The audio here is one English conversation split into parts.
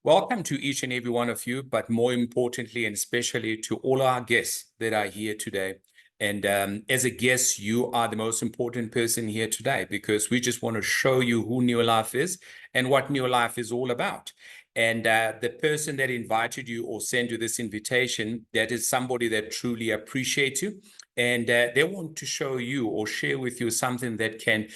Welcome to each and every one of you, but more importantly and especially to all our guests that are here today. And as a guest, you are the most important person here today because we just want to show you who NeoLife is and what NeoLife is all about. And the person that invited you or sent you this invitation, that is somebody that truly appreciates you. And they want to show you or share with you something that can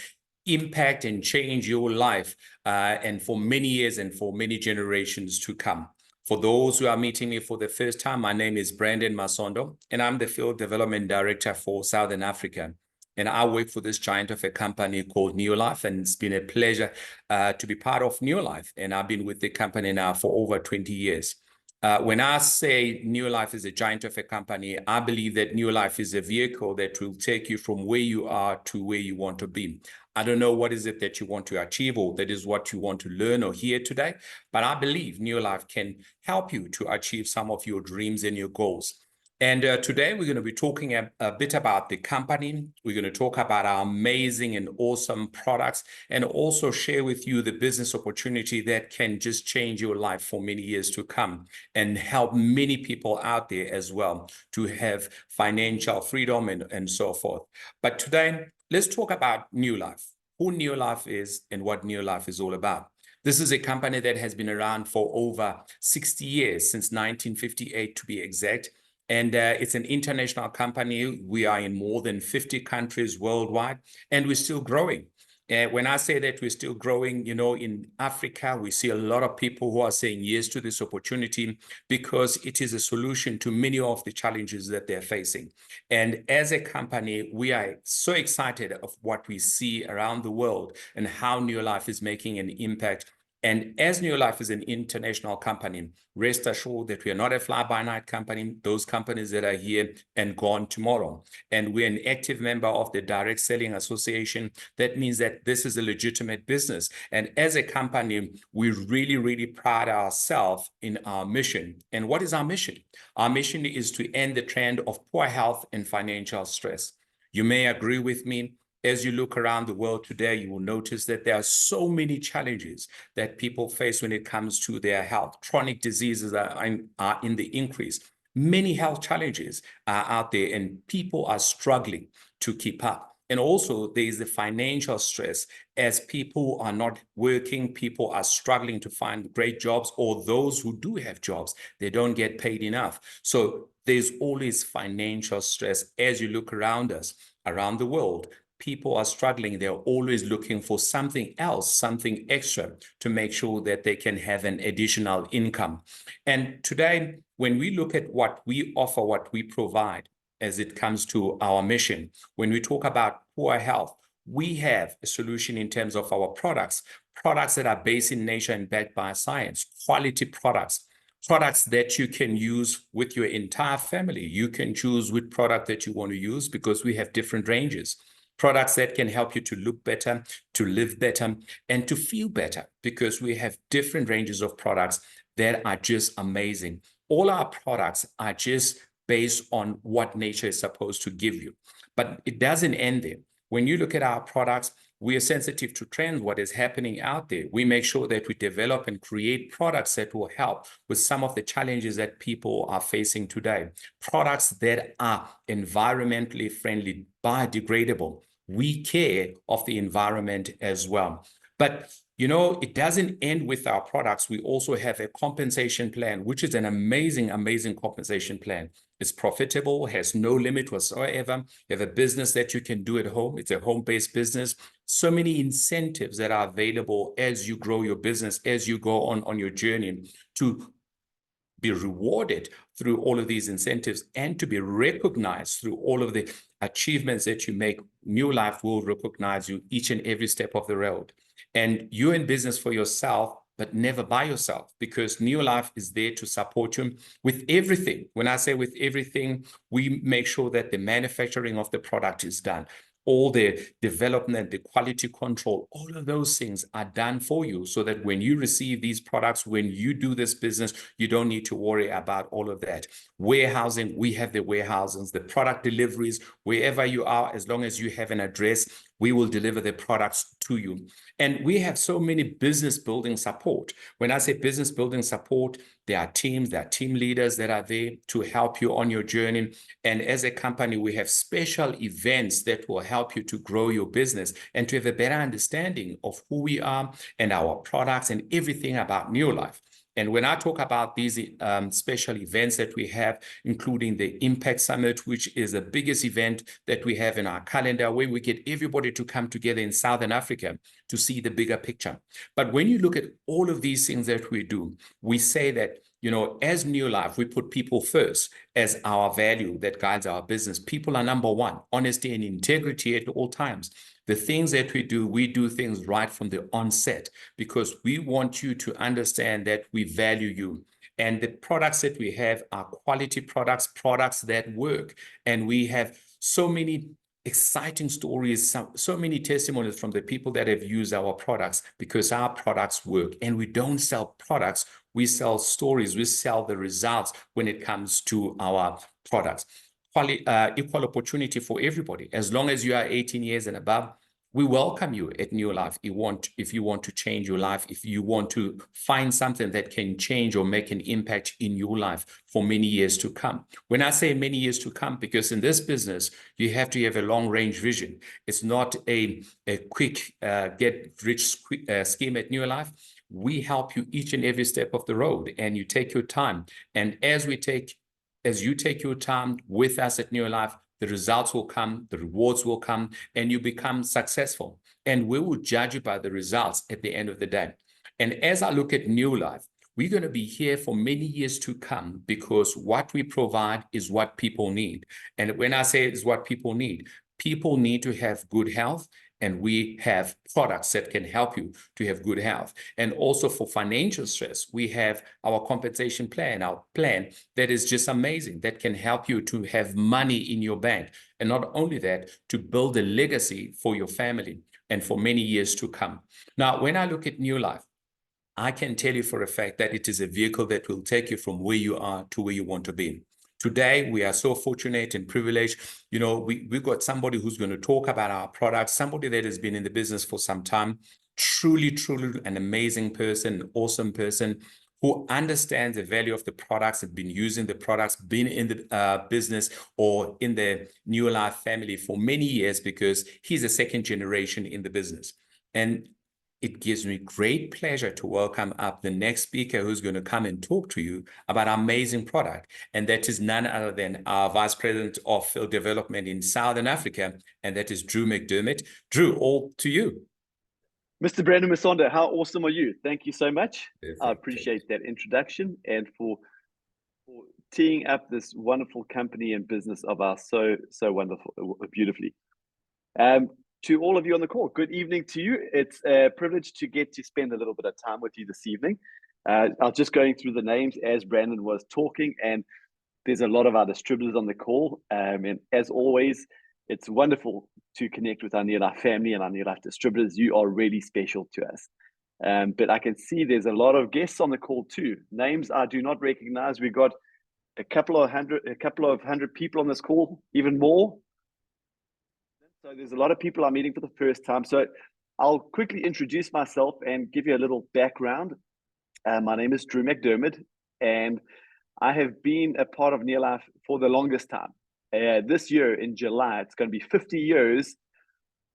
impact and change your life and for many years and for many generations to come. For those who are meeting me for the first time, my name is Brandon Masondo, and I'm the Field Development Director for Southern Africa. And I work for this giant of a company called NeoLife, and it's been a pleasure to be part of NeoLife. And I've been with the company now for over 20 years. When I say NeoLife is a giant of a company, I believe that NeoLife is a vehicle that will take you from where you are to where you want to be. I don't know what is it that you want to achieve or that is what you want to learn or hear today, but I believe NeoLife can help you to achieve some of your dreams and your goals. And today we're going to be talking a bit about the company. We're going to talk about our amazing and awesome products and also share with you the business opportunity that can just change your life for many years to come and help many people out there as well to have financial freedom and so forth. But today, let's talk about NeoLife, who NeoLife is and what NeoLife is all about. This is a company that has been around for over 60 years, since 1958 to be exact. And it's an international company. We are in more than 50 countries worldwide, and we're still growing. When I say that we're still growing, you know, in Africa, we see a lot of people who are saying yes to this opportunity because it is a solution to many of the challenges that they're facing. And as a company, we are so excited of what we see around the world and how NeoLife is making an impact. And as NeoLife is an international company, rest assured that we are not a fly-by-night company, those companies that are here and gone tomorrow. And we're an active member of the Direct Selling Association. That means that this is a legitimate business. And as a company, we really, really pride ourselves in our mission. And what is our mission? Our mission is to end the trend of poor health and financial stress. You may agree with me. As you look around the world today, you will notice that there are so many challenges that people face when it comes to their health. Chronic diseases are in the increase. Many health challenges are out there and people are struggling to keep up. And also there is the financial stress as people are not working, people are struggling to find great jobs, or those who do have jobs, they don't get paid enough. So there's always financial stress as you look around us, around the world. People are struggling. They're always looking for something else, something extra to make sure that they can have an additional income. And today, when we look at what we offer, what we provide as it comes to our mission, when we talk about poor health, we have a solution in terms of our products that are based in nature and backed by science, quality products that you can use with your entire family. You can choose which product that you want to use because we have different ranges. Products that can help you to look better, to live better, and to feel better because we have different ranges of products that are just amazing. All our products are just based on what nature is supposed to give you. But it doesn't end there. When you look at our products, we are sensitive to trends, what is happening out there. We make sure that we develop and create products that will help with some of the challenges that people are facing today. Products that are environmentally friendly, biodegradable. We care of the environment as well. But you know, it doesn't end with our products. We also have a compensation plan, which is an amazing, amazing compensation plan. It's profitable, has no limit whatsoever. You have a business that you can do at home. It's a home-based business. So many incentives that are available as you grow your business, as you go on your journey to be rewarded through all of these incentives and to be recognized through all of the achievements that you make. NeoLife will recognize you each and every step of the road. And you're in business for yourself, but never by yourself, because NeoLife is there to support you with everything. When I say with everything, we make sure that the manufacturing of the product is done. All the development, the quality control, all of those things are done for you so that when you receive these products, when you do this business, you don't need to worry about all of that. Warehousing, we have the warehouses, the product deliveries, wherever you are, as long as you have an address, we will deliver the products to you. And we have so many business building support. When I say business building support, there are teams, there are team leaders that are there to help you on your journey. And as a company, we have special events that will help you to grow your business and to have a better understanding of who we are and our products and everything about NeoLife. And when I talk about these special events that we have, including the Impact Summit, which is the biggest event that we have in our calendar, where we get everybody to come together in Southern Africa to see the bigger picture. But when you look at all of these things that we do, we say that, you know, as NeoLife, we put people first as our value that guides our business. People are number one, honesty and integrity at all times. The things that we do things right from the onset because we want you to understand that we value you. And the products that we have are quality products, products that work. And we have so many exciting stories, so many testimonies from the people that have used our products because our products work. And we don't sell products, we sell stories, we sell the results when it comes to our products. Equal opportunity for everybody. As long as you are 18 years and above, we welcome you at NeoLife. If you want to change your life, if you want to find something that can change or make an impact in your life for many years to come. When I say many years to come, because in this business, you have to have a long-range vision. It's not a quick get-rich scheme at NeoLife. We help you each and every step of the road, and you take your time. And as you take your time with us at NeoLife, the results will come, the rewards will come, and you become successful. And we will judge you by the results at the end of the day. And as I look at NeoLife, we're going to be here for many years to come because what we provide is what people need. And when I say it's what people need to have good health. And we have products that can help you to have good health. And also for financial stress, we have our compensation plan, our plan that is just amazing, that can help you to have money in your bank. And not only that, to build a legacy for your family and for many years to come. Now, when I look at NeoLife, I can tell you for a fact that it is a vehicle that will take you from where you are to where you want to be. Today, we are so fortunate and privileged. You know, we've got somebody who's going to talk about our products, somebody that has been in the business for some time, truly, truly an amazing person, an awesome person who understands the value of the products, have been using the products, been in the business or in the NeoLife family for many years because he's a second generation in the business. And it gives me great pleasure to welcome up the next speaker who's going to come and talk to you about our amazing product. And that is none other than our Vice President of Field Development in Southern Africa, and that is Drew McDermott. Drew, all to you. Mr. Brandon Musonda, how awesome are you? Thank you so much. Perfect. I appreciate that introduction and for teeing up this wonderful company and business of ours so wonderful, beautifully. To all of you on the call, good evening to you. It's a privilege to get to spend a little bit of time with you this evening. I was just going through the names as Brandon was talking, and there's a lot of our distributors on the call. And as always, it's wonderful to connect with our NeoLife family and our NeoLife distributors. You are really special to us. But I can see there's a lot of guests on the call too. Names I do not recognize. We've got a couple of hundred people on this call, even more. So there's a lot of people I'm meeting for the first time. So I'll quickly introduce myself and give you a little background. My name is Drew McDermott, and I have been a part of NeoLife for the longest time. This year in July, it's going to be 50 years.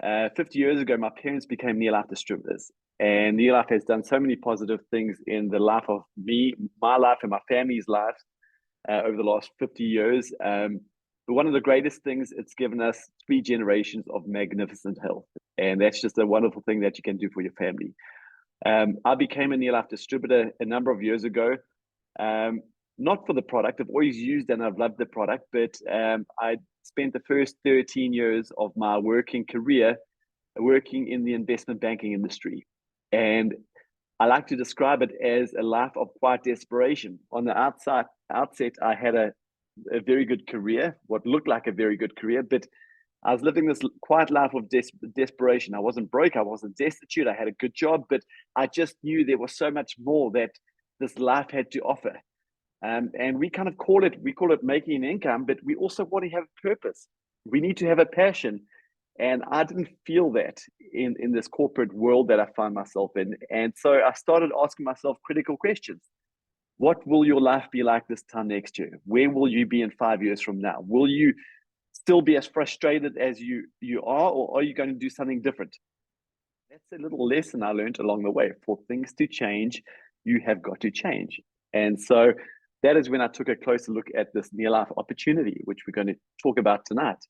50 years ago, my parents became NeoLife distributors, and NeoLife has done so many positive things in the life of me, my life, and my family's life over the last 50 years. But one of the greatest things, it's given us 3 generations of magnificent health. And that's just a wonderful thing that you can do for your family. I became a NeoLife distributor a number of years ago, not for the product. I've always used and I've loved the product, but I spent the first 13 years of my working career working in the investment banking industry. And I like to describe it as a life of quiet desperation. On the outset, I had a very good career, what looked like a very good career, but I was living this quiet life of desperation. I wasn't broke, I wasn't destitute, I had a good job, but I just knew there was so much more that this life had to offer. And we kind of call it making an income, but we also want to have a purpose. We need to have a passion. And I didn't feel that in this corporate world that I find myself in. And so I started asking myself critical questions. What will your life be like this time next year? Where will you be in 5 years from now? Will you still be as frustrated as you are, or are you going to do something different? That's a little lesson I learned along the way. For things to change, you have got to change. And so that is when I took a closer look at this NeoLife opportunity, which we're going to talk about tonight.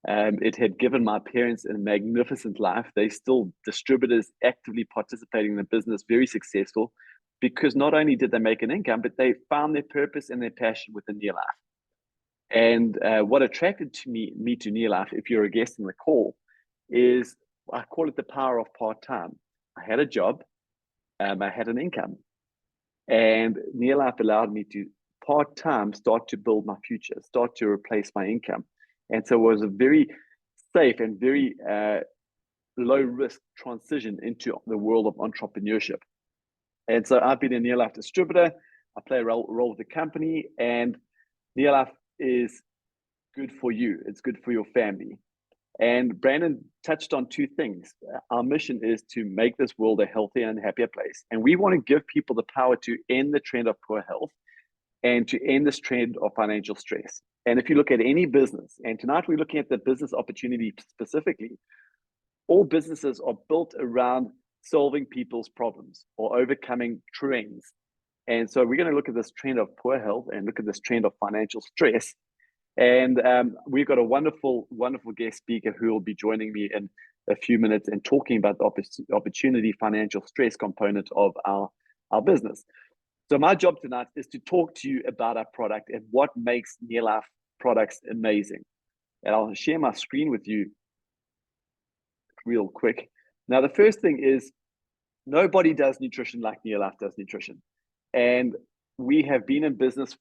It had given my parents a magnificent life. They still distributors actively participating in the business, very successful, because not only did they make an income, but they found their purpose and their passion within NeoLife. And what attracted to me to NeoLife, if you're a guest in the call, is I call it the power of part-time. I had a job, I had an income, and NeoLife allowed me to part-time start to build my future, start to replace my income. And so it was a very safe and very low risk transition into the world of entrepreneurship. And so I've been a NeoLife distributor. I play a role with the company, and NeoLife is good for you. It's good for your family. And Brandon touched on two things. Our mission is to make this world a healthier and happier place. And we want to give people the power to end the trend of poor health and to end this trend of financial stress. And if you look at any business, and tonight we're looking at the business opportunity specifically, all businesses are built around solving people's problems or overcoming trends. And so we're going to look at this trend of poor health and look at this trend of financial stress. And we've got a wonderful, wonderful guest speaker who will be joining me in a few minutes and talking about the opportunity financial stress component of our business. So my job tonight is to talk to you about our product and what makes NeoLife products amazing. And I'll share my screen with you real quick. Now, the first thing is nobody does nutrition like NeoLife does nutrition. And we have been in business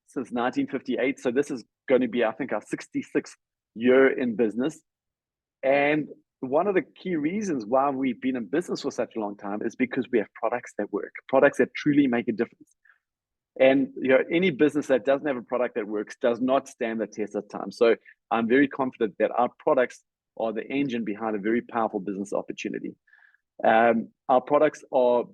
since 1958. So this is going to be, I think, our 66th year in business. And one of the key reasons why we've been in business for such a long time is because we have products that work, products that truly make a difference. And any business that doesn't have a product that works does not stand the test of time. So I'm very confident that our products are the engine behind a very powerful business opportunity. Our products are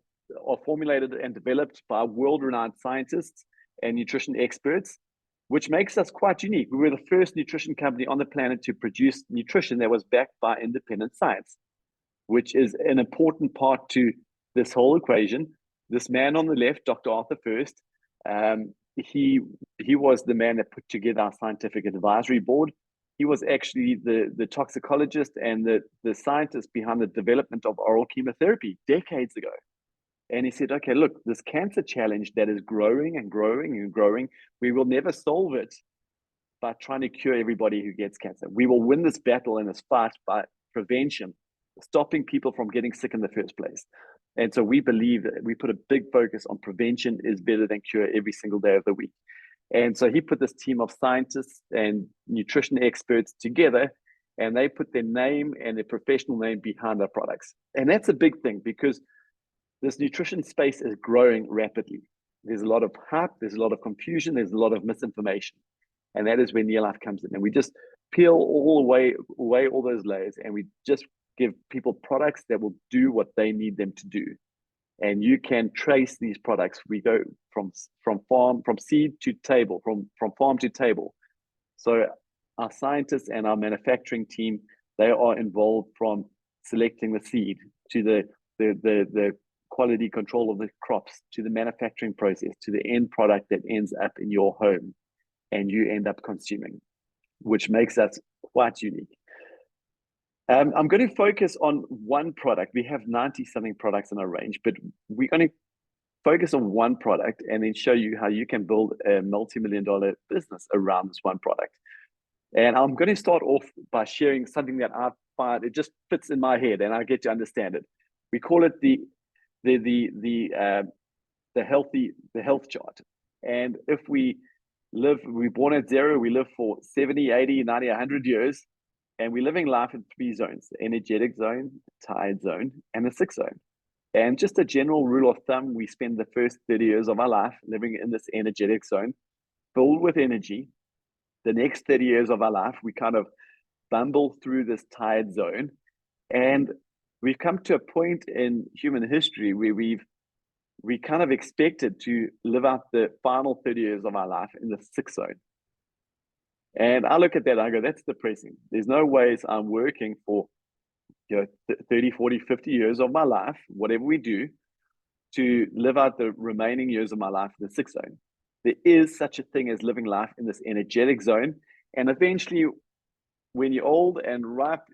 formulated and developed by world-renowned scientists and nutrition experts, which makes us quite unique. We were the first nutrition company on the planet to produce nutrition that was backed by independent science, which is an important part to this whole equation. This man on the left, Dr. Arthur First, he was the man that put together our scientific advisory board. He was actually the toxicologist and the scientist behind the development of oral chemotherapy decades ago. And he said, okay, look, this cancer challenge that is growing and growing and growing, we will never solve it by trying to cure everybody who gets cancer. We will win this battle and this fight by prevention, stopping people from getting sick in the first place. And so we believe that we put a big focus on prevention is better than cure every single day of the week. And so he put this team of scientists and nutrition experts together, and they put their name and their professional name behind our products. And that's a big thing because this nutrition space is growing rapidly. There's a lot of hype, there's a lot of confusion, there's a lot of misinformation. And that is where NeoLife comes in. And we just peel away all those layers, and we just give people products that will do what they need them to do. And you can trace these products. We go from seed to table, from farm to table. So our scientists and our manufacturing team, they are involved from selecting the seed to the quality control of the crops, to the manufacturing process, to the end product that ends up in your home and you end up consuming, which makes us quite unique. I'm going to focus on one product. We have 90-something products in our range, but we're going to focus on one product and then show you how you can build a multi-million-dollar business around this one product. And I'm going to start off by sharing something that I find it just fits in my head, and I get to understand it. We call it the health chart. And if we're born at 0, we live for 70, 80, 90, 100 years. And we're living life in 3 zones: the energetic zone, the tired zone, and the sick zone. And just a general rule of thumb, we spend the first 30 years of our life living in this energetic zone, filled with energy. The next 30 years of our life, we kind of bumble through this tired zone. And we've come to a point in human history where we kind of expected to live out the final 30 years of our life in the 6 zone. And I look at that, I go, that's depressing. There's no ways I'm working for 30, 40, 50 years of my life, whatever we do, to live out the remaining years of my life in the 6 zone. There is such a thing as living life in this energetic zone. And eventually, when you're old and ripe,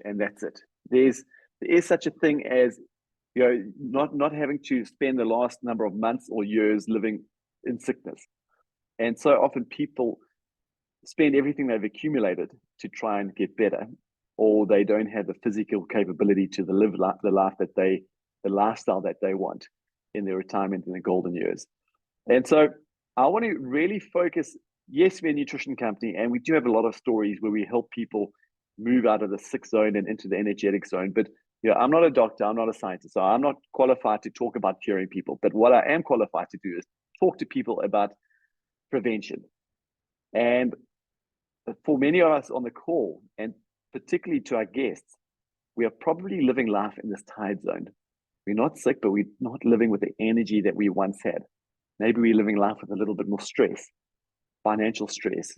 and that's it. There is such a thing as not having to spend the last number of months or years living in sickness. And so often people spend everything they've accumulated to try and get better, or they don't have the physical capability to live the lifestyle that they want in their retirement in the golden years. And so I want to really focus. Yes, we're a nutrition company, and we do have a lot of stories where we help people move out of the 6 zone and into the energetic zone. But I'm not a doctor, I'm not a scientist, so I'm not qualified to talk about curing people. But what I am qualified to do is talk to people about prevention. And for many of us on the call, and particularly to our guests, we are probably living life in this tired zone. We're not sick, but we're not living with the energy that we once had. Maybe we're living life with a little bit more stress, financial stress,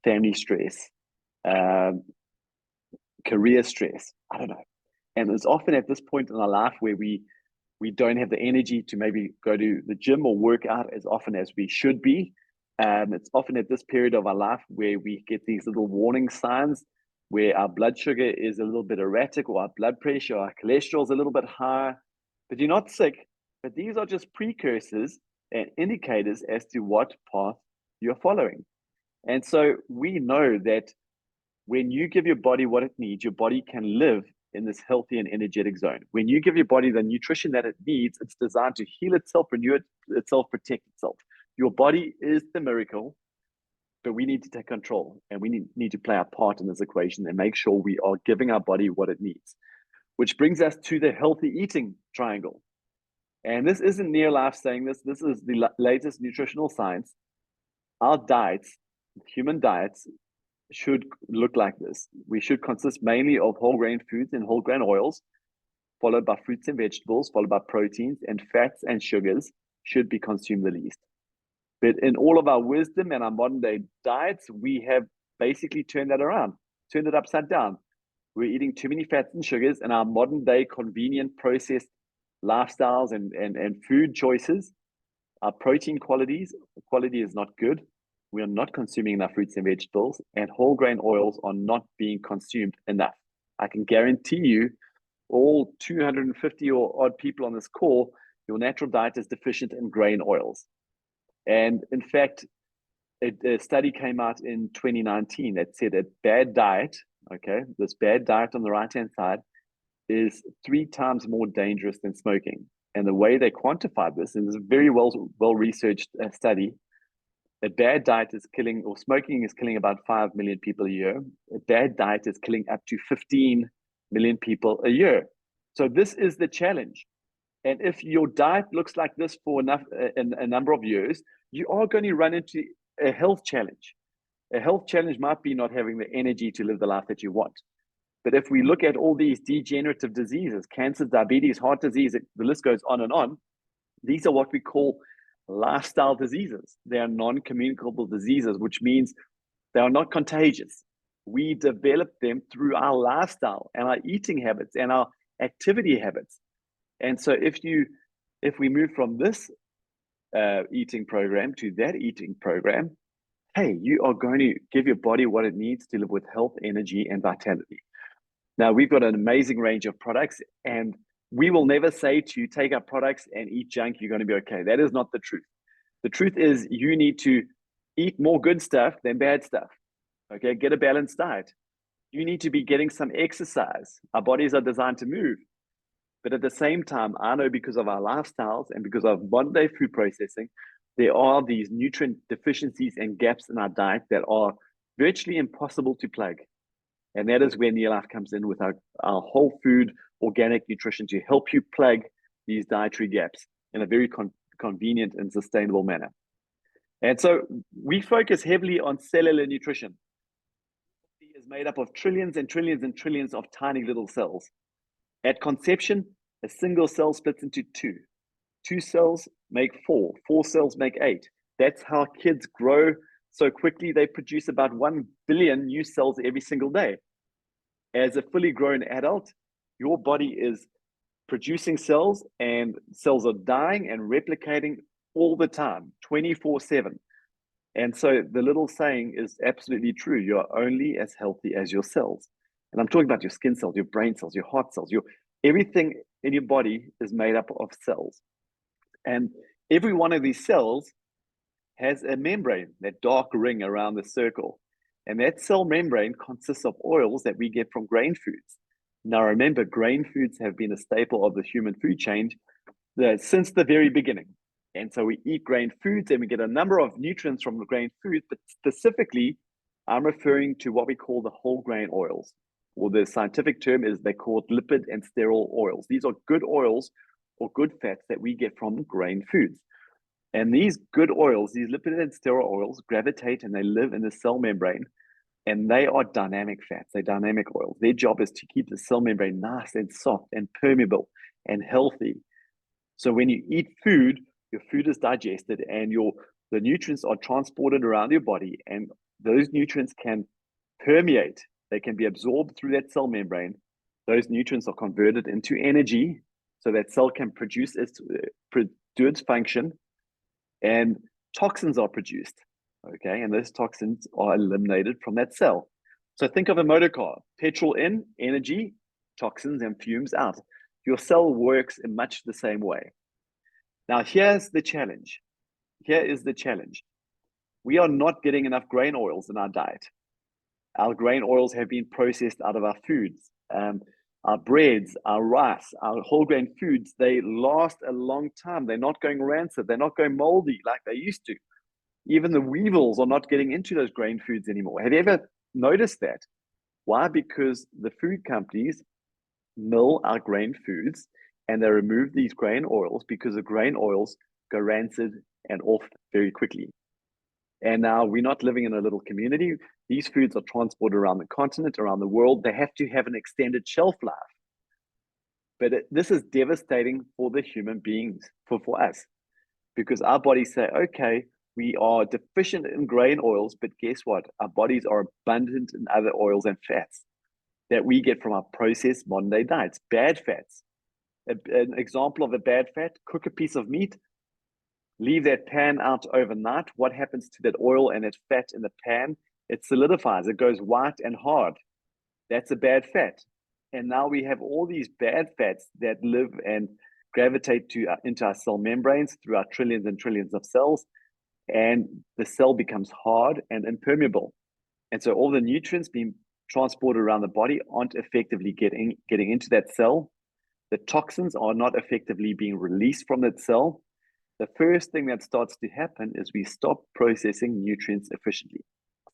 family stress, career stress. I don't know. And it's often at this point in our life where we don't have the energy to maybe go to the gym or work out as often as we should be. It's often at this period of our life where we get these little warning signs where our blood sugar is a little bit erratic, or our blood pressure, or our cholesterol is a little bit higher. But you're not sick. But these are just precursors and indicators as to what path you're following. And so we know that when you give your body what it needs, your body can live in this healthy and energetic zone. When you give your body the nutrition that it needs, it's designed to heal itself, renew itself, protect itself. Your body is the miracle, but we need to take control, and we need to play our part in this equation and make sure we are giving our body what it needs. Which brings us to the healthy eating triangle. And this isn't NeoLife saying this. This is the latest nutritional science. Our diets, human diets, should look like this. We should consist mainly of whole grain foods and whole grain oils, followed by fruits and vegetables, followed by proteins, and fats and sugars should be consumed the least. But in all of our wisdom and our modern day diets, we have basically turned that around, turned it upside down. We're eating too many fats and sugars, and our modern day convenient processed lifestyles and food choices, our protein quality is not good. We are not consuming enough fruits and vegetables, and whole grain oils are not being consumed enough. I can guarantee you, all 250 or odd people on this call, your natural diet is deficient in grain oils. And in fact, a study came out in 2019 that said a bad diet, this bad diet on the right-hand side, is 3 times more dangerous than smoking. And the way they quantified this, and this is a very well-researched study, a bad diet is killing, or smoking is killing about 5 million people a year. A bad diet is killing up to 15 million people a year. So this is the challenge. And if your diet looks like this for a number of years, you are going to run into a health challenge. A health challenge might be not having the energy to live the life that you want. But if we look at all these degenerative diseases, cancer, diabetes, heart disease, the list goes on and on, these are what we call lifestyle diseases. They are non-communicable diseases, which means they are not contagious. We develop them through our lifestyle and our eating habits and our activity habits. And so if we move from this eating program to that eating program, hey, you are going to give your body what it needs to live with health, energy, and vitality. Now, we've got an amazing range of products, and we will never say to you, take our products and eat junk, you're going to be okay. That is not the truth. The truth is you need to eat more good stuff than bad stuff. Okay, get a balanced diet. You need to be getting some exercise. Our bodies are designed to move. But at the same time, I know because of our lifestyles and because of modern day food processing, there are these nutrient deficiencies and gaps in our diet that are virtually impossible to plug. And that is where NeoLife comes in with our whole food organic nutrition to help you plug these dietary gaps in a very convenient and sustainable manner. And so we focus heavily on cellular nutrition. made up of trillions and trillions and trillions of tiny little cells. At conception, a single cell splits into two. Two cells make four. Four cells make eight. That's how kids grow so quickly. They produce about 1 billion new cells every single day. As a fully grown adult, your body is producing cells, and cells are dying and replicating all the time, 24/7. And so the little saying is absolutely true. You're only as healthy as your cells. And I'm talking about your skin cells, your brain cells, your heart cells, everything in your body is made up of cells. And every one of these cells has a membrane, that dark ring around the circle. And that cell membrane consists of oils that we get from grain foods. Now, remember, grain foods have been a staple of the human food chain since the very beginning. And so we eat grain foods and we get a number of nutrients from the grain foods, but specifically, I'm referring to what we call the whole grain oils, or the scientific term is they're called lipid and sterol oils. These are good oils or good fats that we get from grain foods. And these good oils, these lipid and sterol oils, gravitate and they live in the cell membrane, and they are dynamic fats. They're dynamic oils. Their job is to keep the cell membrane nice and soft and permeable and healthy. So when you eat food, your food is digested and the nutrients are transported around your body, and those nutrients can permeate. They can be absorbed through that cell membrane. Those nutrients are converted into energy so that cell can do its function, and toxins are produced. Okay, and those toxins are eliminated from that cell. So think of a motor car: petrol in, energy, toxins and fumes out. Your cell works in much the same way. Now, here's the challenge. Here is the challenge. We are not getting enough grain oils in our diet. Our grain oils have been processed out of our foods. Our breads, our rice, our whole grain foods, they last a long time. They're not going rancid. They're not going moldy like they used to. Even the weevils are not getting into those grain foods anymore. Have you ever noticed that? Why? Because the food companies mill our grain foods and they remove these grain oils, because the grain oils go rancid and off very quickly. And now we're not living in a little community. These foods are transported around the continent, around the world. They have to have an extended shelf life. But this is devastating for the human beings, for us, because our bodies say, okay, we are deficient in grain oils, but guess what? Our bodies are abundant in other oils and fats that we get from our processed modern day diets. Bad fats. An example of a bad fat: cook a piece of meat, leave that pan out overnight. What happens to that oil and that fat in the pan? It solidifies, it goes white and hard. That's a bad fat. And now we have all these bad fats that live and gravitate into our cell membranes through our trillions and trillions of cells, and the cell becomes hard and impermeable. And so all the nutrients being transported around the body aren't effectively getting into that cell. The toxins are not effectively being released from that cell. The first thing that starts to happen is we stop processing nutrients efficiently.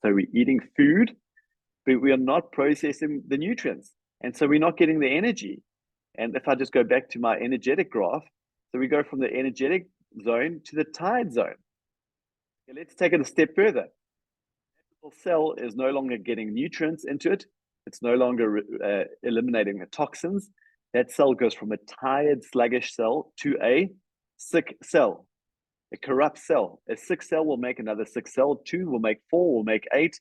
So we're eating food, but we are not processing the nutrients. And so we're not getting the energy. And if I just go back to my energetic graph, so we go from the energetic zone to the tired zone. Okay, let's take it a step further. The cell is no longer getting nutrients into it. It's no longer eliminating the toxins. That cell goes from a tired, sluggish cell to a sick cell, a corrupt cell. A sick cell will make another sick cell. 2 will make 4, will make 8.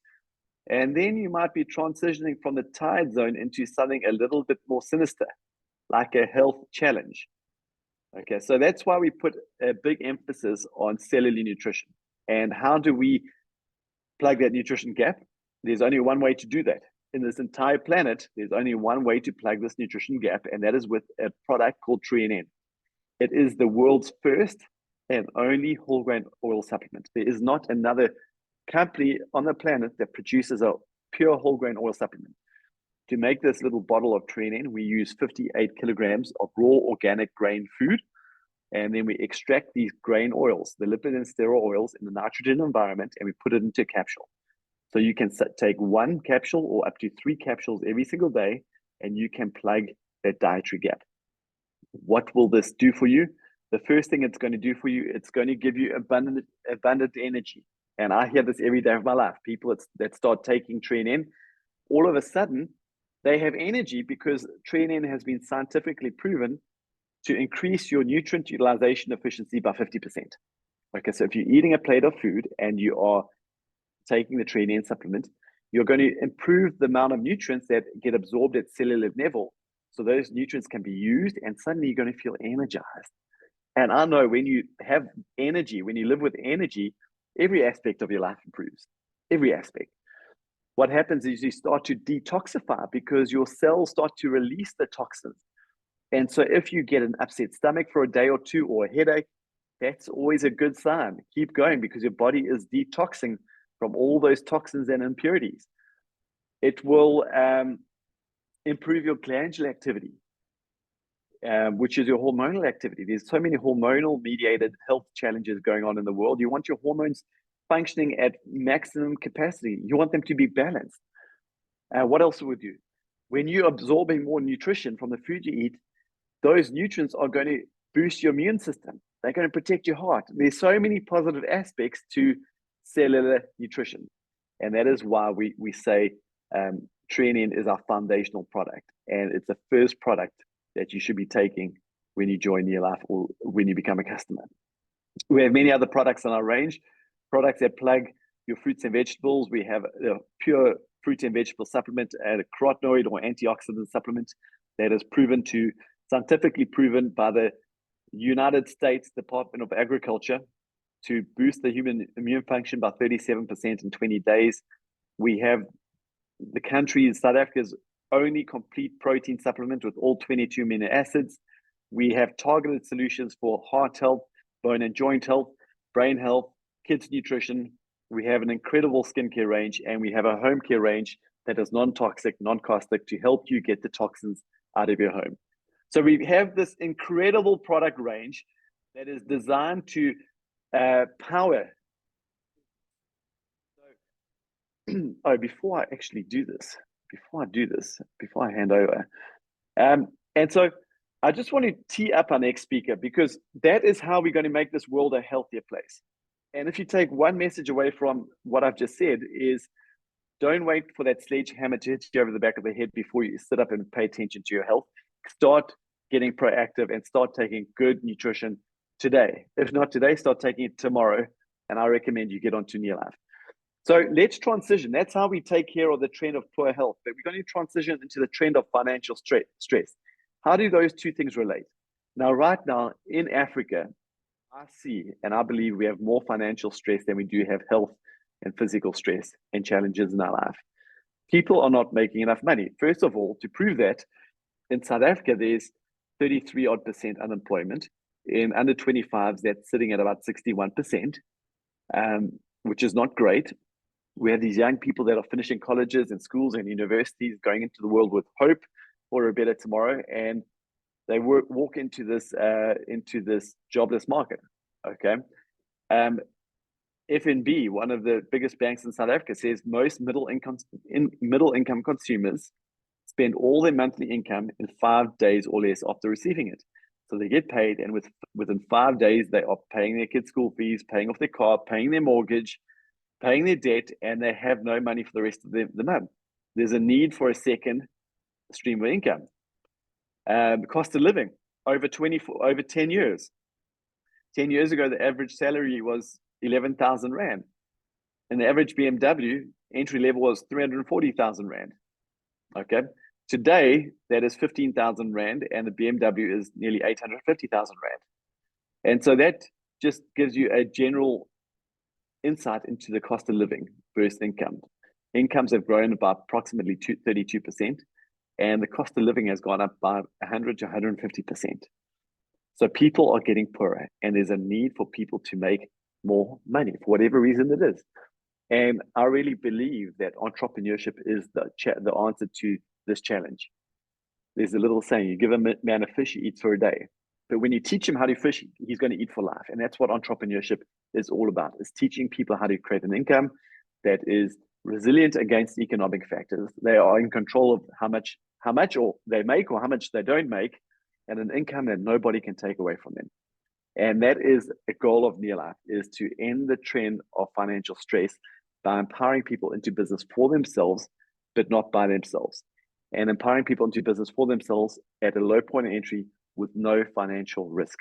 And then you might be transitioning from the tired zone into something a little bit more sinister, like a health challenge. Okay, so that's why we put a big emphasis on cellular nutrition. And how do we plug that nutrition gap? There's only one way to do that. In this entire planet, there's only one way to plug this nutrition gap, and that is with a product called TreeNN. It is the world's first and only whole grain oil supplement. There is not another company on the planet that produces a pure whole grain oil supplement. To make this little bottle of TreeNN, we use 58 kilograms of raw organic grain food, and then we extract these grain oils, the lipid and sterol oils, in the nitrogen environment, and we put it into a capsule. So you can take 1 capsule or up to 3 capsules every single day, and you can plug that dietary gap. What will this do for you? The first thing it's going to do for you, it's going to give you abundant energy. And I hear this every day of my life. People that start taking TreeNN, all of a sudden they have energy because training has been scientifically proven to increase your nutrient utilization efficiency by 50%. Okay, so if you're eating a plate of food and you are taking the training supplement, you're going to improve the amount of nutrients that get absorbed at cellular level. So those nutrients can be used, and suddenly you're going to feel energized. And I know when you have energy, when you live with energy, every aspect of your life improves. Every aspect. What happens is you start to detoxify because your cells start to release the toxins. And so if you get an upset stomach for a day or two or a headache, that's always a good sign. Keep going because your body is detoxing from all those toxins and impurities. It will improve your glandular activity, which is your hormonal activity. There's so many hormonal mediated health challenges going on in the world. You want your hormones functioning at maximum capacity. You want them to be balanced. What else would you? When you're absorbing more nutrition from the food you eat, those nutrients are going to boost your immune system. They're going to protect your heart. There's so many positive aspects to cellular nutrition. And that is why we say training is our foundational product. And it's the first product that you should be taking when you join NeoLife or when you become a customer. We have many other products in our range, products that plug your fruits and vegetables. We have a pure fruit and vegetable supplement and a carotenoid or antioxidant supplement that is scientifically proven by the United States Department of Agriculture to boost the human immune function by 37% in 20 days. We have the country's South Africa's only complete protein supplement with all 22 amino acids. We have targeted solutions for heart health, bone and joint health, brain health, kids nutrition. We have an incredible skincare range, and we have a home care range that is non-toxic, non-caustic to help you get the toxins out of your home. So we have this incredible product range that is designed to power. So, before I actually do this, before I hand over, and so I just want to tee up our next speaker because that is how we're going to make this world a healthier place. And if you take one message away from what I've just said is don't wait for that sledgehammer to hit you over the back of the head before you sit up and pay attention to your health. Start getting proactive and start taking good nutrition today. If not today, start taking it tomorrow. And I recommend you get onto NeoLife. So let's transition. That's how we take care of the trend of poor health. But we're going to transition into the trend of financial stress. How do those two things relate? Now, right now in Africa, I see and I believe we have more financial stress than we do have health and physical stress and challenges in our life. People are not making enough money. First of all, to prove that, in South Africa, there's 33% unemployment. In under 25s, that's sitting at about 61%, which is not great. We have these young people that are finishing colleges and schools and universities, going into the world with hope for a better tomorrow, and they walk into this jobless market. Okay, FNB, one of the biggest banks in South Africa, says most middle income consumers spend all their monthly income in 5 days or less after receiving it. So they get paid, and within 5 days, they are paying their kids' school fees, paying off their car, paying their mortgage, paying their debt, and they have no money for the rest of the month. There's a need for a second stream of income. Cost of living over 10 years. 10 years ago, the average salary was 11,000 Rand. And the average BMW entry level was 340,000 Rand. Okay. Today, that is 15,000 Rand, and the BMW is nearly 850,000 Rand. And so that just gives you a general insight into the cost of living versus income. Incomes have grown by approximately 32%, and the cost of living has gone up by 100 to 150%. So people are getting poorer, and there's a need for people to make more money for whatever reason it is. And I really believe that entrepreneurship is the answer to this challenge. There's a little saying, you give a man a fish, he eats for a day. But when you teach him how to fish, he's going to eat for life. And that's what entrepreneurship is all about, is teaching people how to create an income that is resilient against economic factors. They are in control of how much or they make or how much they don't make, and an income that nobody can take away from them. And that is a goal of NeoLife, is to end the trend of financial stress by empowering people into business for themselves, but not by themselves, and empowering people into business for themselves at a low point of entry with no financial risk.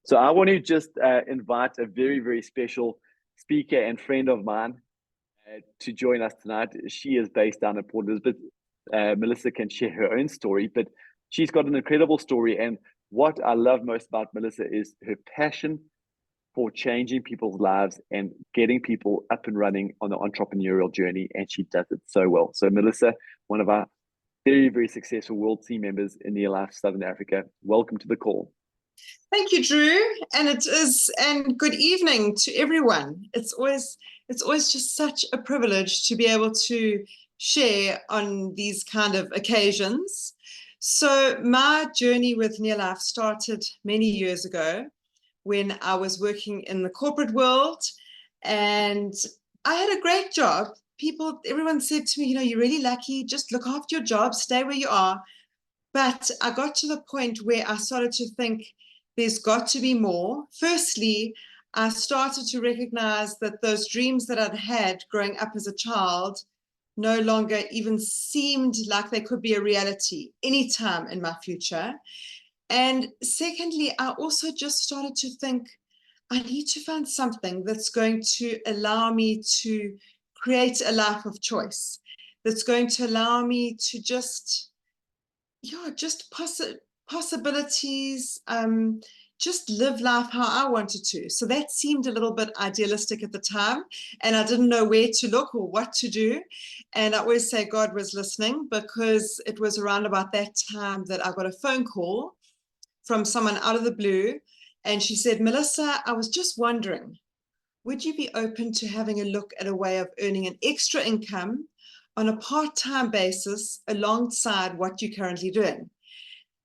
So I want to just invite a very, very special speaker and friend of mine to join us tonight. She is based down in Port Elizabeth. Melissa can share her own story, but she's got an incredible story. And what I love most about Melissa is her passion for changing people's lives and getting people up and running on the entrepreneurial journey. And she does it so well. So Melissa, one of our very, very successful world team members in NeoLife Southern Africa, welcome to the call. Thank you, Drew. And good evening to everyone. It's always just such a privilege to be able to share on these kind of occasions. So my journey with NeoLife started many years ago when I was working in the corporate world, and I had a great job. Everyone said to me, you're really lucky, just look after your job, stay where you are. But I got to the point where I started to think there's got to be more. Firstly, I started to recognize that those dreams that I'd had growing up as a child no longer even seemed like they could be a reality anytime in my future. And secondly, I also just started to think I need to find something that's going to allow me to create a life of choice, that's going to allow me to just possibilities, just live life how I wanted to. So that seemed a little bit idealistic at the time, and I didn't know where to look or what to do. And I always say God was listening, because it was around about that time that I got a phone call from someone out of the blue, and she said, Melissa, I was just wondering, would you be open to having a look at a way of earning an extra income on a part-time basis alongside what you're currently doing?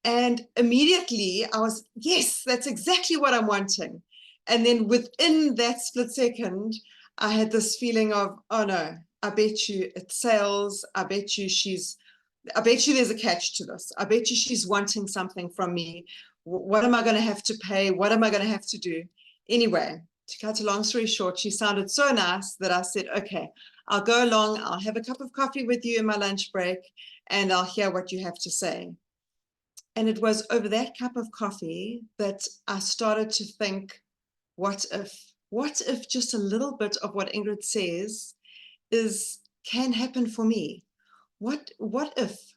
And immediately I was, yes, that's exactly what I'm wanting. And then within that split second, I had this feeling of, oh no, I bet you it's sales. I bet you there's a catch to this. I bet you she's wanting something from me. What am I going to have to pay? What am I going to have to do? Anyway, to cut a long story short, she sounded so nice that I said, okay, I'll go along. I'll have a cup of coffee with you in my lunch break, and I'll hear what you have to say. And it was over that cup of coffee that I started to think, what if just a little bit of what Ingrid says can happen for me? What if,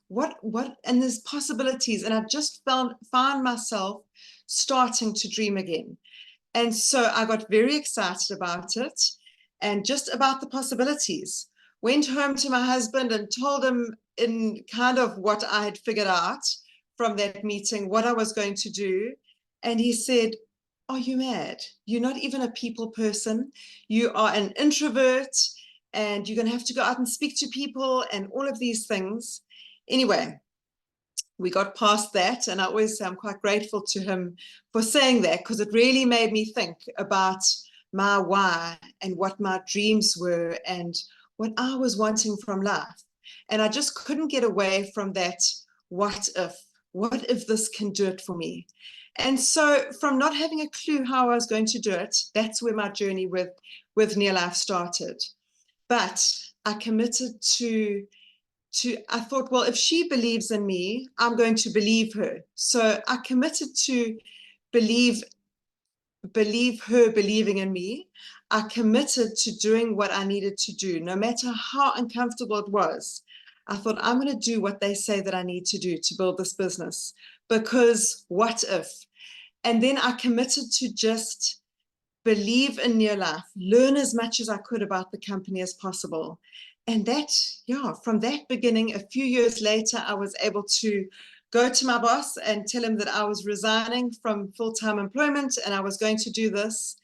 and there's possibilities. And I just found myself starting to dream again. And so I got very excited about it and just about the possibilities. Went home to my husband and told him in kind of what I had figured out from that meeting, what I was going to do. And he said, are you mad? You're not even a people person. You are an introvert, and you're going to have to go out and speak to people and all of these things. Anyway, we got past that, and I always say I'm quite grateful to him for saying that, because it really made me think about my why and what my dreams were and what I was wanting from life. And I just couldn't get away from that what if this can do it for me? And so from not having a clue how I was going to do it, that's where my journey with NeoLife started. But I committed I thought, well, if she believes in me, I'm going to believe her. So I committed to believe her believing in me. I committed to doing what I needed to do, no matter how uncomfortable it was. I thought, I'm going to do what they say that I need to do to build this business, because what if? And then I committed to just believe in NeoLife, learn as much as I could about the company as possible. And that, from that beginning, a few years later, I was able to go to my boss and tell him that I was resigning from full-time employment and I was going to do this.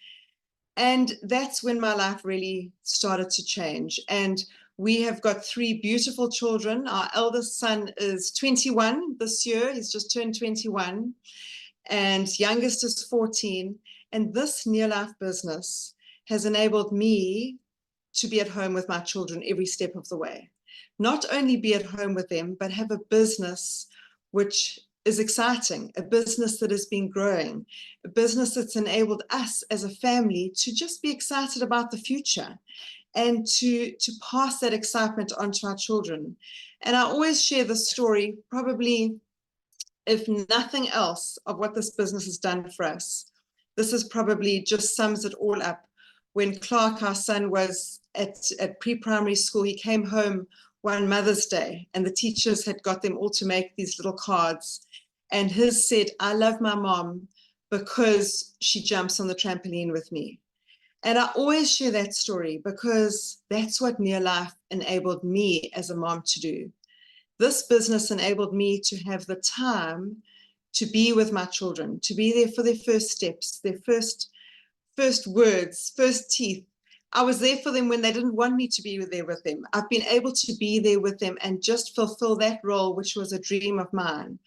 And that's when my life really started to change. And we have got 3 beautiful children. Our eldest son is 21 this year. He's just turned 21. And youngest is 14. And this NeoLife business has enabled me to be at home with my children every step of the way. Not only be at home with them, but have a business which is exciting, a business that has been growing, a business that's enabled us as a family to just be excited about the future. and to pass that excitement on to our children. And I always share the story, probably, if nothing else, of what this business has done for us. This is probably just sums it all up. When Clark, our son, was at pre-primary school, he came home one Mother's Day, and the teachers had got them all to make these little cards. And his said, "I love my mom because she jumps on the trampoline with me." And I always share that story because that's what NeoLife enabled me as a mom to do. This business enabled me to have the time to be with my children, to be there for their first steps, their first words, first teeth. I was there for them when they didn't want me to be there with them. I've been able to be there with them and just fulfill that role, which was a dream of mine.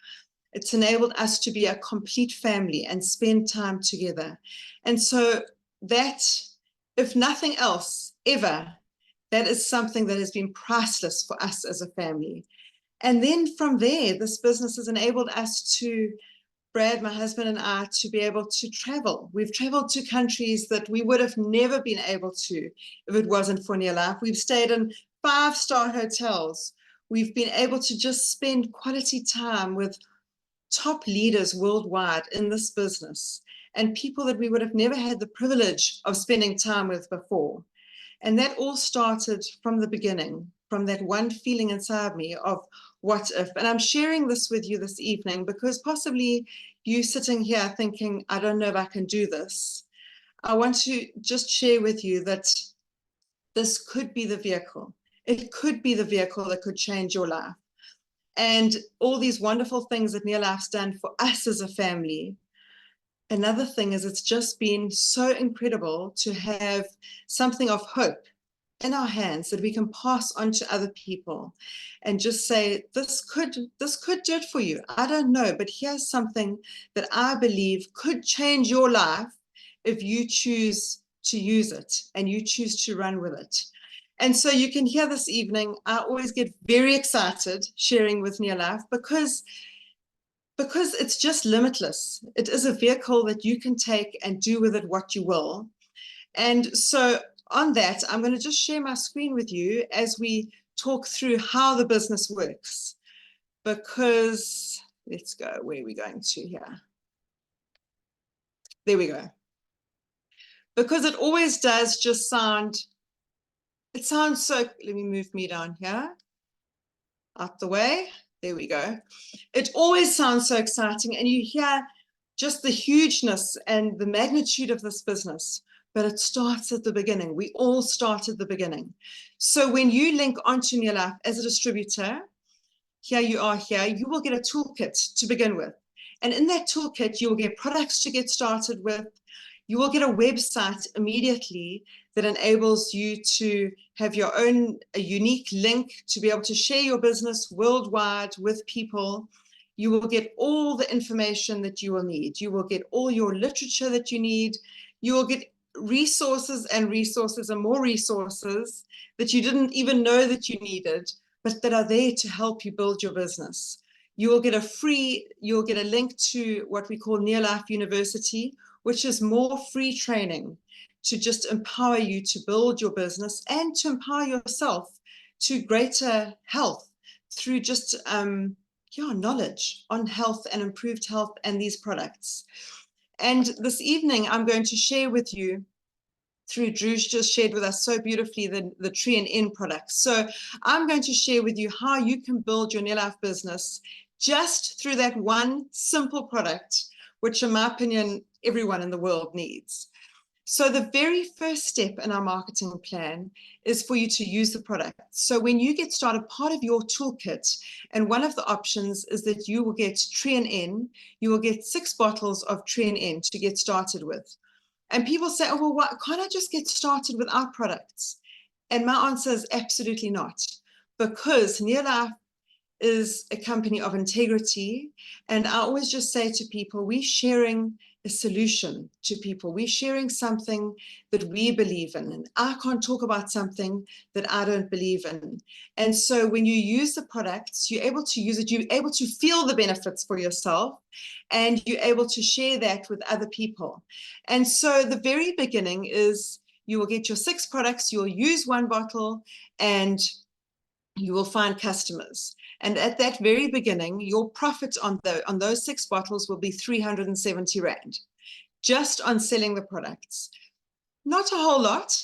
It's enabled us to be a complete family and spend time together. And so that, if nothing else, ever, that is something that has been priceless for us as a family. And then from there, this business has enabled us to, Brad, my husband, and I, to be able to travel. We've traveled to countries that we would have never been able to if it wasn't for NeoLife. We've stayed in 5-star hotels. We've been able to just spend quality time with top leaders worldwide in this business and people that we would have never had the privilege of spending time with before. And that all started from the beginning, from that one feeling inside me of what if. And I'm sharing this with you this evening because possibly you sitting here thinking, I don't know if I can do this. I want to just share with you that this could be the vehicle. It could be the vehicle that could change your life. And all these wonderful things that NeoLife's done for us as a family. Another thing is it's just been so incredible to have something of hope in our hands that we can pass on to other people and just say, this could do it for you. I don't know, but here's something that I believe could change your life if you choose to use it and you choose to run with it. And so you can hear this evening, I always get very excited sharing with NeoLife because it's just limitless. It is a vehicle that you can take and do with it what you will. And so on that, I'm going to just share my screen with you as we talk through how the business works. Because let's go, where are we going to here? There we go. Because it always does just sound, it sounds so, let me move me down here, out the way. There we go. It always sounds so exciting, and you hear just the hugeness and the magnitude of this business, but it starts at the beginning. We all start at the beginning. So when you link onto NeoLife as a distributor, here you are here, you will get a toolkit to begin with. And in that toolkit, you will get products to get started with. You will get a website immediately that enables you to have your own unique link to be able to share your business worldwide with people. You will get all the information that you will need. You will get all your literature that you need. You will get resources and resources and more resources that you didn't even know that you needed, but that are there to help you build your business. You will get a link to what we call NeoLife University, which is more free training to just empower you to build your business and to empower yourself to greater health through just knowledge on health and improved health and these products. And this evening, I'm going to share with you, through Drew's just shared with us so beautifully, the Tree and N products. So I'm going to share with you how you can build your NeoLife business just through that one simple product, which in my opinion, everyone in the world needs. So the very first step in our marketing plan is for you to use the product. So when you get started, part of your toolkit, and one of the options is that you will get Tree and N, you will get 6 bottles of Tree and N to get started with. And people say, oh, well, why can't I just get started with our products? And my answer is absolutely not, because NeoLife is a company of integrity. And I always just say to people, we're sharing a solution to people. We're sharing something that we believe in. And I can't talk about something that I don't believe in. And so when you use the products, you're able to use it, you're able to feel the benefits for yourself, and you're able to share that with other people. And so the very beginning is You will get your 6 products, you'll use 1 bottle, and you will find customers. And at that very beginning, your profit on those 6 bottles will be 370 Rand, just on selling the products. Not a whole lot,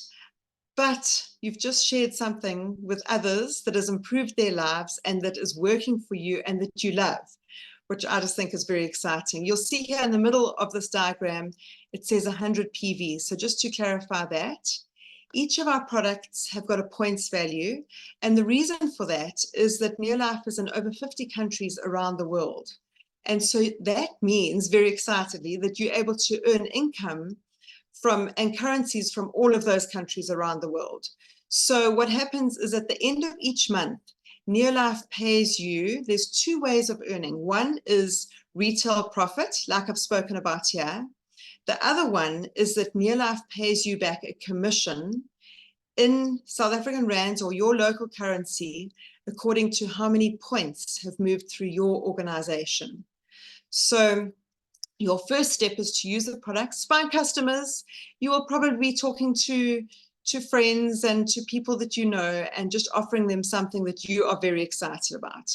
but you've just shared something with others that has improved their lives and that is working for you and that you love, which I just think is very exciting. You'll see here in the middle of this diagram, it says 100 PV. So just to clarify that, each of our products have got a points value. And the reason for that is that NeoLife is in over 50 countries around the world. And so that means, very excitedly, that you're able to earn income from and currencies from all of those countries around the world. So what happens is at the end of each month, NeoLife pays you. There's 2 ways of earning. One is retail profit, like I've spoken about here. The other one is that NeoLife pays you back a commission in South African rands or your local currency, according to how many points have moved through your organization. So your first step is to use the products, find customers. You will probably be talking to friends and to people that you know and just offering them something that you are very excited about.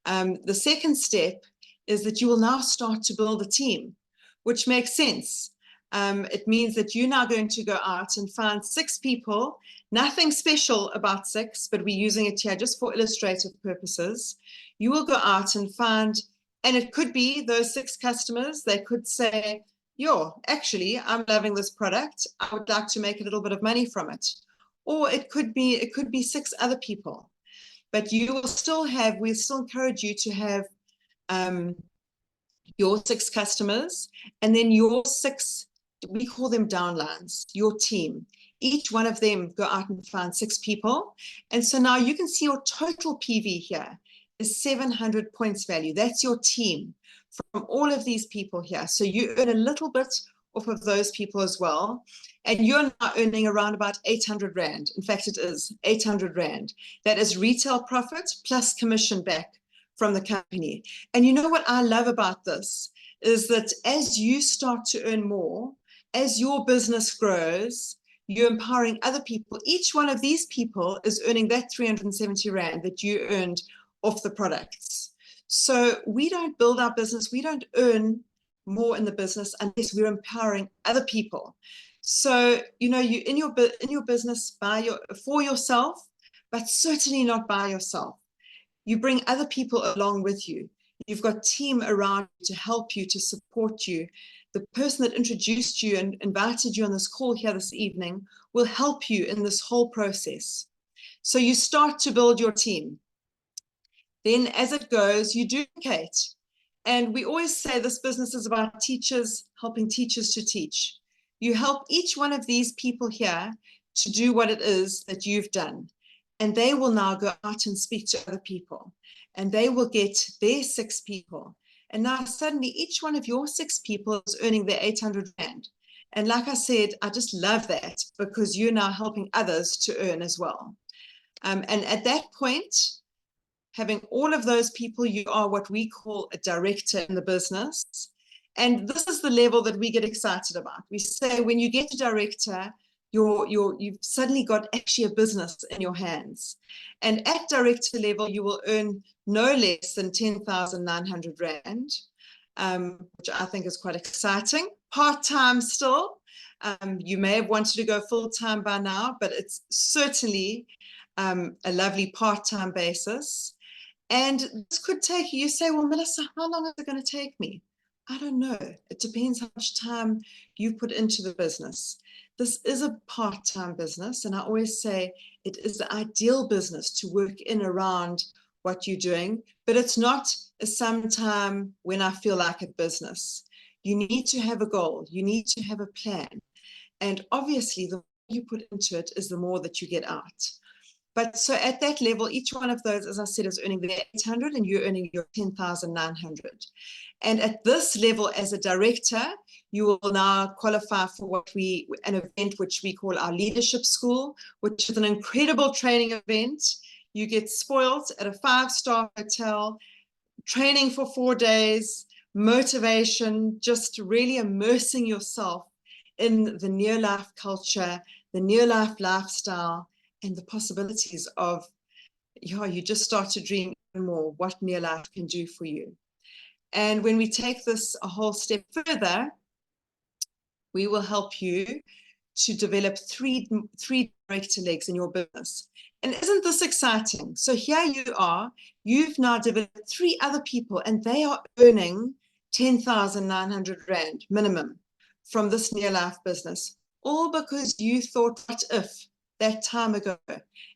The second step is that you will now start to build a team, which makes sense. It means that you're now going to go out and find 6 people, nothing special about 6, but we're using it here just for illustrative purposes. You will go out and find, and it could be those 6 customers. They could say, yo, actually, I'm loving this product. I would like to make a little bit of money from it. Or it could be 6 other people. But you will still have, we'll still encourage you to have your 6 customers, and then your 6, we call them downlines, your team. Each one of them go out and find 6 people. And so now you can see your total PV here is 700 points value. That's your team from all of these people here. So you earn a little bit off of those people as well. And you're now earning around about 800 Rand. In fact, it is 800 Rand. That is retail profit plus commission back from the company. And you know what I love about this is that as you start to earn more, as your business grows, you're empowering other people. Each one of these people is earning that 370 Rand that you earned off the products. So we don't build our business, we don't earn more in the business unless we're empowering other people. So, you know, you in your business for yourself, but certainly not by yourself. You bring other people along with you. You've got team around you to help you, to support you. The person that introduced you and invited you on this call here this evening will help you in this whole process. So you start to build your team. Then as it goes, you duplicate. And we always say this business is about teachers, helping teachers to teach. You help each one of these people here to do what it is that you've done. And they will now go out and speak to other people. And they will get their 6 people. And now suddenly each one of your 6 people is earning their 800 Rand. And like I said, I just love that because you're now helping others to earn as well. And at that point, having all of those people, you are what we call a director in the business. And this is the level that we get excited about. We say when you get a director, you've suddenly got actually a business in your hands. And at director level, you will earn no less than 10,900 Rand, which I think is quite exciting. Part-time still. You may have wanted to go full-time by now, but it's certainly a lovely part-time basis. And this could take you say, well, Melissa, how long is it going to take me? I don't know. It depends how much time you put into the business. This is a part-time business. And I always say it is the ideal business to work in around what you're doing, but it's not a sometime when I feel like it business. You need to have a goal. You need to have a plan. And obviously, the more you put into it is the more that you get out. But so at that level, each one of those, as I said, is earning their 800 and you're earning your 10,900. And at this level, as a director, you will now qualify for an event which we call our leadership school, which is an incredible training event. You get spoiled at a 5-star hotel, training for 4 days, motivation, just really immersing yourself in the NeoLife culture, the NeoLife lifestyle, and the possibilities of, you just start to dream more what NeoLife can do for you. And when we take this a whole step further, we will help you to develop three director legs in your business. And isn't this exciting? So here you are, you've now developed 3 other people, and they are earning 10,900 Rand minimum from this NeoLife business, all because you thought, what if, that time ago,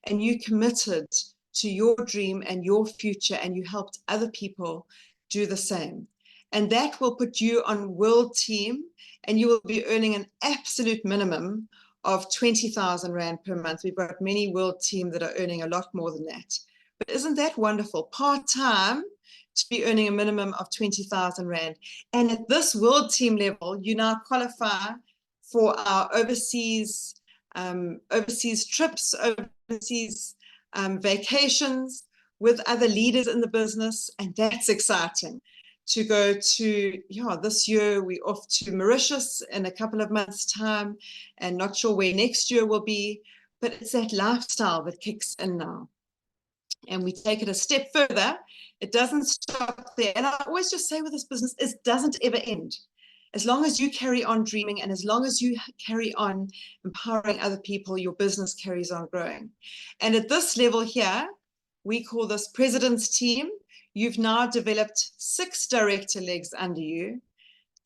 and you committed to your dream and your future, and you helped other people do the same. And that will put you on world team, and you will be earning an absolute minimum of 20,000 Rand per month. We've got many world team that are earning a lot more than that. But isn't that wonderful? Part-time to be earning a minimum of 20,000 Rand. And at this world team level, you now qualify for our overseas trips, overseas vacations with other leaders in the business. And that's exciting. To go to, this year we're off to Mauritius in a couple of months' time, and not sure where next year will be, but it's that lifestyle that kicks in now. And we take it a step further. It doesn't stop there. And I always just say with this business, it doesn't ever end. As long as you carry on dreaming, and as long as you carry on empowering other people, your business carries on growing. And at this level here, we call this President's Team. You've now developed 6 director legs under you.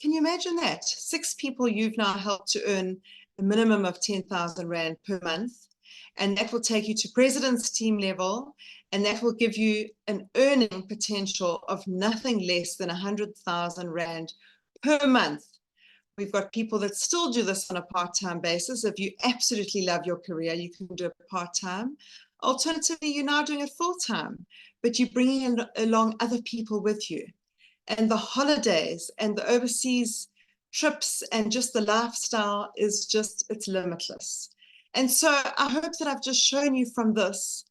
Can you imagine that? 6 people you've now helped to earn a minimum of 10,000 Rand per month. And that will take you to President's Team level. And that will give you an earning potential of nothing less than 100,000 Rand per month. We've got people that still do this on a part-time basis. If you absolutely love your career, you can do it part-time. Alternatively, you're now doing it full-time, but you're bringing along other people with you. And the holidays and the overseas trips and just the lifestyle is just, it's limitless. And so I hope that I've just shown you from this,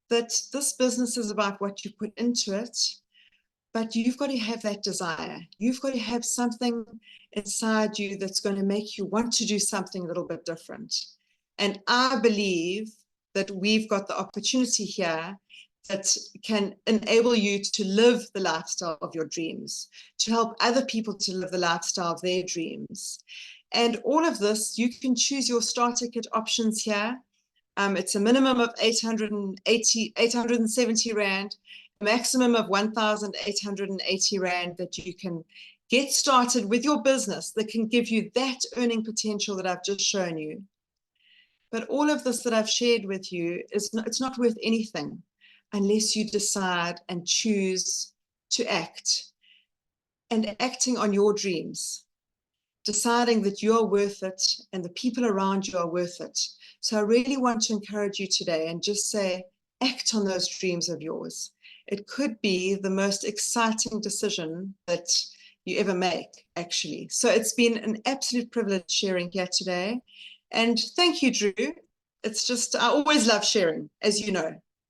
that this business is about what you put into it, but you've got to have that desire. You've got to have something inside you that's going to make you want to do something a little bit different. And I believe that we've got the opportunity here that can enable you to live the lifestyle of your dreams, to help other people to live the lifestyle of their dreams. And all of this, you can choose your starter kit options here. It's a minimum of 870 Rand, a maximum of 1,880 Rand that you can get started with your business that can give you that earning potential that I've just shown you. But all of this that I've shared with you, it's not worth anything unless you decide and choose to act. And acting on your dreams, deciding that you're worth it and the people around you are worth it. So I really want to encourage you today and just say, act on those dreams of yours. It could be the most exciting decision that you ever make, actually. So it's been an absolute privilege sharing here today. And thank you, Drew. It's just, I always love sharing, as you know.